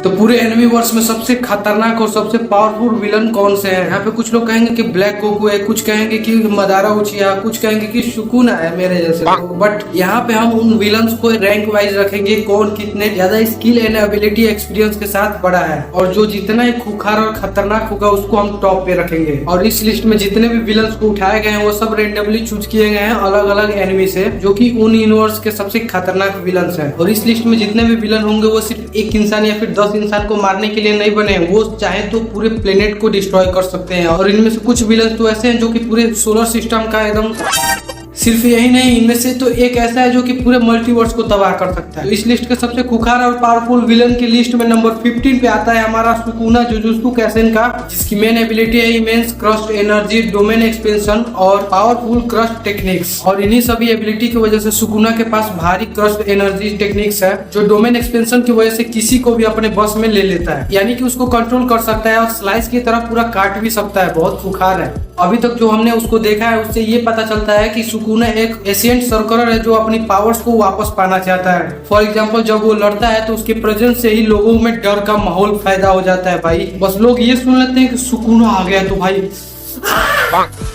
तो पूरे enemy verse में सबसे खतरनाक और सबसे पावरफुल विलन कौन से हैं? यहाँ पे कुछ लोग कहेंगे कि ब्लैक गोकू है, कुछ कहेंगे कि मदारा उचिया, कुछ कहेंगे कि सुकुना है मेरे जैसे लोग। बट यहाँ पे हम उन विलन्स को रैंक वाइज रखेंगे, कौन कितने ज्यादा स्किल एंड एबिलिटी एक्सपीरियंस के साथ बड़ा है, और जो जितना ही खूंखार और खतरनाक होगा उसको हम टॉप पे रखेंगे। और इस लिस्ट में जितने भी विलन्स को उठाए गए हैं वो सब रेंडमली चूज किए गए हैं अलग अलग एनिमी से, जो कि उन यूनिवर्स के सबसे खतरनाक विलन्स हैं। और इस लिस्ट में जितने भी विलन होंगे वो सिर्फ एक इंसान या फिर 10 इंसान को मारने के लिए नहीं बने, वो चाहे तो पूरे प्लेनेट को डिस्ट्रॉय कर सकते हैं। और इनमें से कुछ विलन तो ऐसे हैं जो कि पूरे सोलर सिस्टम का एकदम, सिर्फ यही नहीं, इनमें से तो एक ऐसा है जो कि पूरे मल्टीवर्स को तबाह कर सकता है। इस लिस्ट के सबसे खुखार और पावरफुल विलन की लिस्ट में नंबर 15 पे आता है हमारा सुकुना जुजुत्सु काइसेन का, जिसकी मेन एबिलिटी है immense crust energy, domain expansion और पावरफुल क्रस्ट टेक्निक्स। और इन्हीं सभी एबिलिटी की वजह से सुकुना के पास भारी क्रस्ट एनर्जी टेक्निक्स है, जो डोमेन एक्सपेंशन की वजह से किसी को भी अपने बस में ले लेता है, यानी कि उसको कंट्रोल कर सकता है और स्लाइस की तरह पूरा काट भी सकता है। बहुत खुखार है। अभी तक जो हमने उसको देखा है उससे ये पता चलता है कि सुकुना एक एशियंट सर्कलर है जो अपनी पावर्स को वापस पाना चाहता है। फॉर एग्जांपल जब वो लड़ता है तो उसके प्रेजेंस से ही लोगों में डर का माहौल पैदा हो जाता है भाई। बस लोग ये सुन लेते हैं कि सुकुना आ गया तो भाई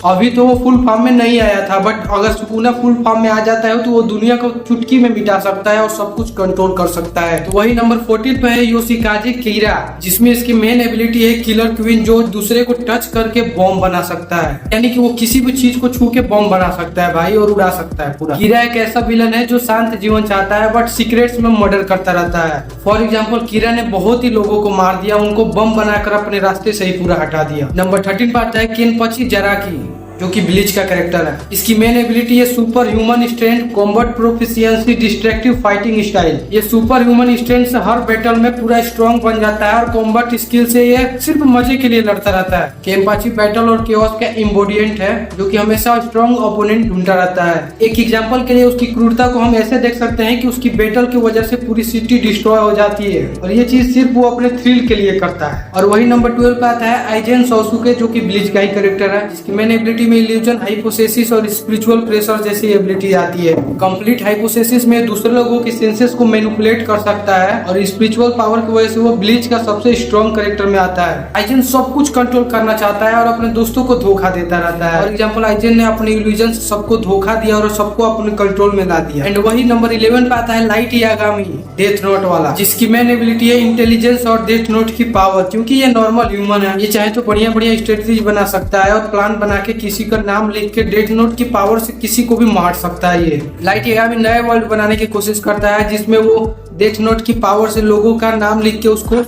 अभी तो वो फुल फॉर्म में नहीं आया था, बट अगर सुकुना फुल फॉर्म में आ जाता है तो वो दुनिया को चुटकी में मिटा सकता है और सब कुछ कंट्रोल कर सकता है। तो वही नंबर 14 पे है योशिकाजे किरा, जिसमें इसकी मेन एबिलिटी है किलर क्वीन, जो दूसरे को टच करके बॉम्ब बना सकता है, यानी कि वो किसी भी चीज को छू के बॉम्ब बना सकता है भाई और उड़ा सकता है पूरा। किरा एक ऐसा विलन है जो शांत जीवन चाहता है बट सीक्रेट्स में मर्डर करता रहता है। फॉर एग्जाम्पल किरा ने बहुत ही लोगों को मार दिया, उनको बम बनाकर अपने रास्ते से ही पूरा हटा दिया। नंबर 13 पे आता है केनपची जराकी, जो कि ब्लीच का कैरेक्टर है। इसकी मेन एबिलिटी है super human strength, combat proficiency, destructive fighting style. ये सुपर ह्यूमन स्ट्रेंथ से हर बैटल में पूरा स्ट्रॉन्ग बन जाता है और कॉम्बैट स्किल से ये सिर्फ मजे के लिए लड़ता रहता है। केनपाची बैटल और केओस का इम्बोडिएंट है, जो कि हमेशा स्ट्रॉन्ग ओपोनेंट ढूंढता रहता है। एक एग्जांपल के लिए उसकी क्रूरता को हम ऐसे देख सकते हैं कि उसकी बैटल की वजह से पूरी सिटी डिस्ट्रॉय हो जाती है और ये चीज सिर्फ वो अपने थ्रिल के लिए करता है। और वही नंबर 12 पे आता है आइजेन सोसुके, जो कि ब्लीच का ही कैरेक्टर है, जिसकी मेन एबिलिटी में इल्यूजन, हाइपोथेसिस और स्पिरिचुअल प्रेशर जैसी एबिलिटी आती है। कंप्लीट हाइपोथेसिस में दूसरे लोगों के सेंसेस को मैनिपुलेट कर सकता है और स्पिरिचुअल पावर की वजह से वो ब्लीच का सबसे स्ट्रॉन्ग कैरेक्टर में आता है। आइजेन सब कुछ कंट्रोल करना चाहता है और अपने दोस्तों को धोखा देता रहता है। फॉर एग्जांपल आइजेन ने अपने इल्यूजन से सबको धोखा दिया और सबको अपने कंट्रोल में ला दिया। एंड वही नंबर 11 पे आता है लाइट यागामी, डेथ नोट वाला, जिसकी मेन एबिलिटी है इंटेलिजेंस और डेथ नोट की पावर। क्योंकि ये नॉर्मल ह्यूमन है, ये चाहे तो बढ़िया बढ़िया स्ट्रेटजी बना सकता है और प्लान बना के किसी का नाम लिख के डेथ नोट की पावर से किसी को भी मार सकता है। ये लाइट यागामी नया वर्ल्ड बनाने की कोशिश करता है जिसमें वो डेथ नोट की पावर से लोगों का नाम लिख के उसको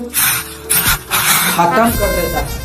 खत्म कर देता है।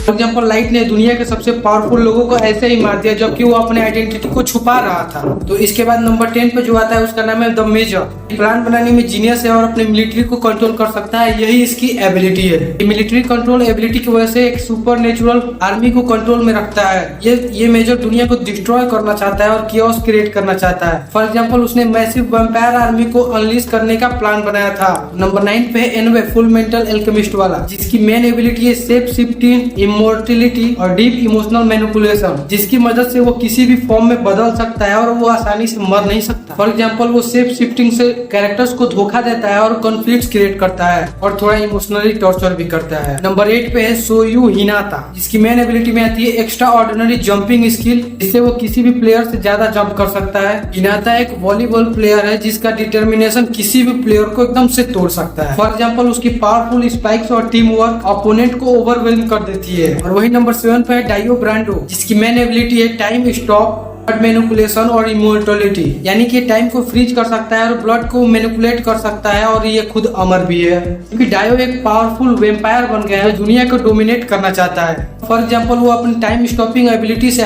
फॉर एग्जाम्पल लाइट ने दुनिया के सबसे पावरफुल लोगों को ऐसे ही मार दिया जबकि वो अपने आइडेंटिटी को छुपा रहा था। तो इसके बाद नंबर 10 पे जो आता है उसका नाम है द मेजर। प्लान बनाने में जीनियस है और अपने मिलिट्री को कंट्रोल कर सकता है, यही इसकी एबिलिटी है। मिलिट्री कंट्रोल एबिलिटी की वजह से एक सुपर नेचुरल आर्मी को कंट्रोल में रखता है। ये मेजर दुनिया को डिस्ट्रॉय करना चाहता है और कियोस क्रिएट करना चाहता है। फॉर एग्जाम्पल उसने मैसिव वैम्पायर आर्मी को अनलीज करने का प्लान बनाया था। नंबर 9 पे एनवे, फुल मेंटल एल्केमिस्ट वाला, जिसकी मेन एबिलिटी है शेप शिफ्टिंग, इमोर्टिलिटी और डीप इमोशनल मैनिपुलेशन, जिसकी मदद से वो किसी भी फॉर्म में बदल सकता है और वो आसानी से मर नहीं सकता। फॉर एग्जाम्पल वो शेप शिफ्टिंग से कैरेक्टर्स को धोखा देता है और कॉन्फ्लिक्ट क्रिएट करता है और थोड़ा इमोशनली टॉर्चर भी करता है। नंबर 8 पे है सोयू हिनाता, जिसकी मेन एबिलिटी में आती है एक्स्ट्रा ऑर्डिनरी जंपिंग स्किल, जिससे वो किसी भी प्लेयर से ज्यादा जंप कर सकता है। हिनाता एक वॉलीबॉल प्लेयर है जिसका डिटर्मिनेशन किसी भी प्लेयर को एकदम से तोड़ सकता है। फॉर एग्जाम्पल उसकी पावरफुल स्पाइक्स और टीम वर्क अपोनेंट को ओवरवेलम कर देती है। और वही नंबर 7 पे है डायो ब्रांडो, जिसकी मेन एबिलिटी है टाइम स्टॉप, ब्लड मैनिपुलेशन और इमोर्टलिटी, यानी कि टाइम को फ्रीज कर सकता है और ब्लड को मैनिपुलेट कर सकता है और ये खुद अमर भी है। क्योंकि डायो एक पावरफुल वेम्पायर बन गया है, दुनिया को डोमिनेट करना चाहता है। फॉर एग्जाम्पल वो अपनी टाइम स्टॉपिंग एबिलिटी से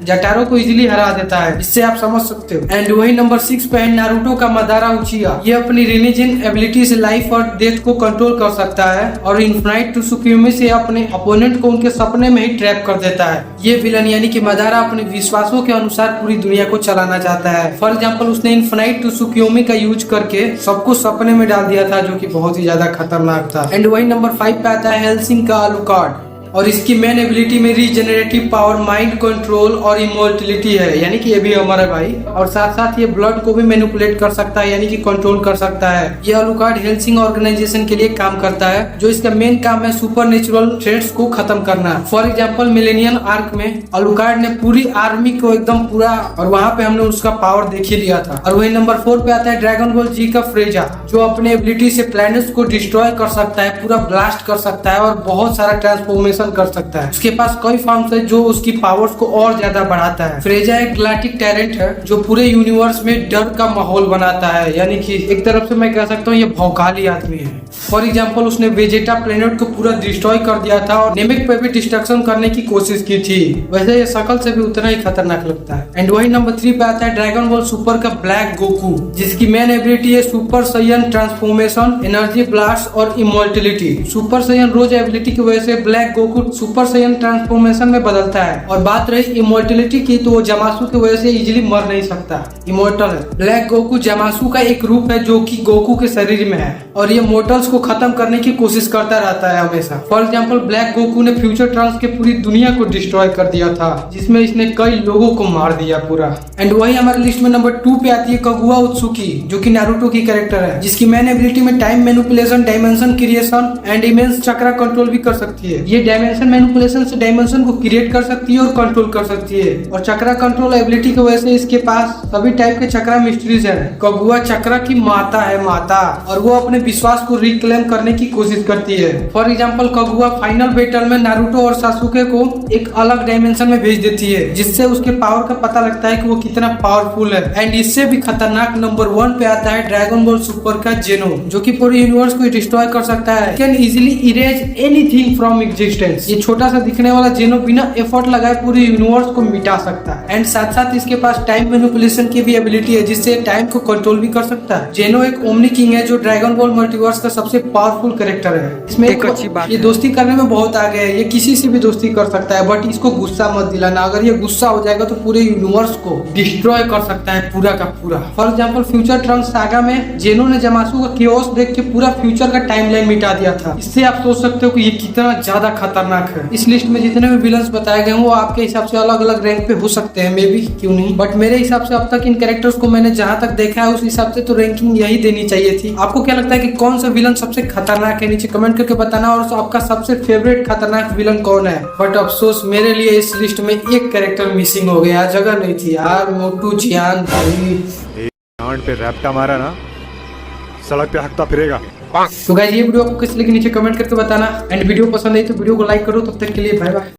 जटारो को इजीली हरा देता है, इससे आप समझ सकते हो। एंड वही नंबर 6 पे है नारुतो का मदारा उचिया। ये अपनी रिनिजिन एबिलिटी से लाइफ और डेथ को कंट्रोल कर सकता है और इन्फिनाइट टू सुक्यूमी से अपने अपोनेंट को उनके सपने में ही ट्रैप कर देता है। ये विलन यानी कि मदारा अपने विश्वासों के अनुसार पूरी दुनिया को चलाना चाहता है। फॉर एग्जाम्पल उसने इन्फिनाइट टू सुक्यूमी का यूज करके सबको सपने में डाल दिया था, जो कि बहुत ही ज्यादा खतरनाक था। एंड वही नंबर 5 पे आता है हेल्सिंग का आलूकार्ड, और इसकी मेन एबिलिटी में रीजेनरेटिव पावर, माइंड कंट्रोल और इमोर्टिलिटी है, यानी कि ये भी हमारा भाई। और साथ साथ ये ब्लड को भी मैनिपुलेट कर सकता है, यानी कि कंट्रोल कर सकता है। ये अलुकार्ड हेल्सिंग ऑर्गेनाइजेशन के लिए काम करता है, जो इसका मेन काम है सुपर नेचुरल थ्रेट्स को खत्म करना। फॉर एग्जाम्पल मिलेनियम आर्क में अलुकार्ड ने पूरी आर्मी को एकदम पूरा, और वहाँ पे हमने उसका पावर देख ही लिया था। और वही नंबर 4 पे आता है ड्रैगन बॉल जी का फ्रेजा, जो अपने एबिलिटी से प्लैनेट्स को डिस्ट्रॉय कर सकता है, पूरा ब्लास्ट कर सकता है और बहुत सारा ट्रांसफॉर्मेशन कर सकता है। उसके पास कई फॉर्म्स है जो उसकी पावर्स को और ज्यादा बढ़ाता है। फ्रेजा एक गैलेक्टिक टैलेंट है जो पूरे यूनिवर्स में डर का माहौल बनाता है, यानी कि एक तरफ से मैं कह सकता हूँ ये भौकाली आदमी है। फॉर एग्जाम्पल उसने वेजेटा प्लेनेट को पूरा डिस्ट्रॉय कर दिया था और नेमिक पे भी डिस्ट्रक्शन करने की कोशिश की थी। वैसे ये शकल से भी उतना ही खतरनाक लगता है। एंड वही नंबर 3 पे आता है ड्रैगन बॉल सुपर का ब्लैक गोकू, जिसकी मेन एबिलिटी है सुपर साइयन ट्रांसफॉर्मेशन, एनर्जी ब्लास्ट और इमोर्टिलिटी। सुपर साइयन रोज एबिलिटी की वजह से ब्लैक गोकू सुपर साइयन ट्रांसफॉर्मेशन में बदलता है। और बात रही इमोर्टिलिटी की, तो वो जमासू की वजह से इजिली मर नहीं सकता, इमोर्टल है। ब्लैक गोकू जमासू का एक रूप है जो कि गोकू के शरीर में है और ये मोर्टल्स को खत्म करने की कोशिश करता रहता है हमेशा। फॉर एग्जाम्पल ब्लैक गोकू ने फ्यूचर ट्रांस के पूरी दुनिया को डिस्ट्रॉय कर दिया था, जिसमें इसने कई लोगों को मार दिया पूरा। एंड वही हमारे लिस्ट में नंबर 2 पे आती है कगुआ उत्सुकी, जो कि नारुतो की कैरेक्टर है, जिसकी मेन एबिलिटी में time manipulation, dimension creation and immense chakra control भी कर सकती है। ये डायमेंशन मैनिपुलेशन से डायमेंशन को क्रिएट कर सकती है और कंट्रोल कर सकती है। और चक्रा कंट्रोल एबिलिटी की वजह से इसके पास सभी टाइप के चक्रा मिस्ट्रीज है। कगुआ चक्रा की माता है, माता, और वो अपने विश्वास को रिक्लेम करने की कोशिश करती है। फॉर एग्जाम्पल कगुआ फाइनल बैटल में नारुतो और सासुके को एक अलग डायमेंशन में भेज देती है, जिससे उसके पावर का पता लगता है कि वो कितना पावरफुल है। एंड इससे भी खतरनाक नंबर 1 पे आता है ड्रैगन बॉल सुपर का जेनो, जो कि पूरे यूनिवर्स को डिस्ट्रॉय कर सकता है, can easily erase anything from existence. ये छोटा सा दिखने वाला जेनो बिना एफर्ट लगाए पूरे यूनिवर्स को मिटा सकता है। एंड साथ साथ इसके पास टाइम मैनिपुलेशन की भी एबिलिटी है, जिससे टाइम को कंट्रोल भी कर सकता है। जेनो एक ओमनी किंग है जो ड्रैगन बॉल मल्टीवर्स का सबसे पावरफुल कैरेक्टर है। इसमें एक अच्छी बात, ये दोस्ती करने में बहुत आगे है, ये किसी से भी दोस्ती कर सकता है, बट इसको गुस्सा मत दिलाना। अगर ये गुस्सा हो जाएगा तो पूरे यूनिवर्स को डिस्ट्रॉय कर सकता है पूरा का पूरा। For example future Trunks saga में जेनो ने जमासू का केओस देख के पूरा फ्यूचर का टाइमलाइन मिटा दिया था। इससे आप सोच सकते हो कि ये कितना ज्यादा खतरनाक है। इस लिस्ट में जितने भी विलन्स बताए गए वो आपके हिसाब से अलग अलग रैंक पे हो सकते हैं, मे बी, क्यों नहीं, बट मेरे हिसाब से अब तक इन कैरेक्टर्स को मैंने जहाँ तक देखा है उस हिसाब से तो रैंकिंग यही देनी चाहिए थी। आपको क्या लगता है कि कौन सा विलन सबसे खतरनाक है? नीचे कमेंट करके बताना। और आपका सबसे फेवरेट खतरनाक विलन कौन है? बट अफसोस मेरे लिए इस लिस्ट में एक कैरेक्टर मिसिंग हो गया, जगह नहीं थी यार। मोटू जियान भाई पे रैप्टा मारा ना, सड़क पे हकता फिरेगा। तो गाइस ये वीडियो आपको किस लगी नीचे कमेंट करके बताना। एंड वीडियो पसंद आई तो वीडियो को लाइक करो। तब तक के लिए बाय बाय।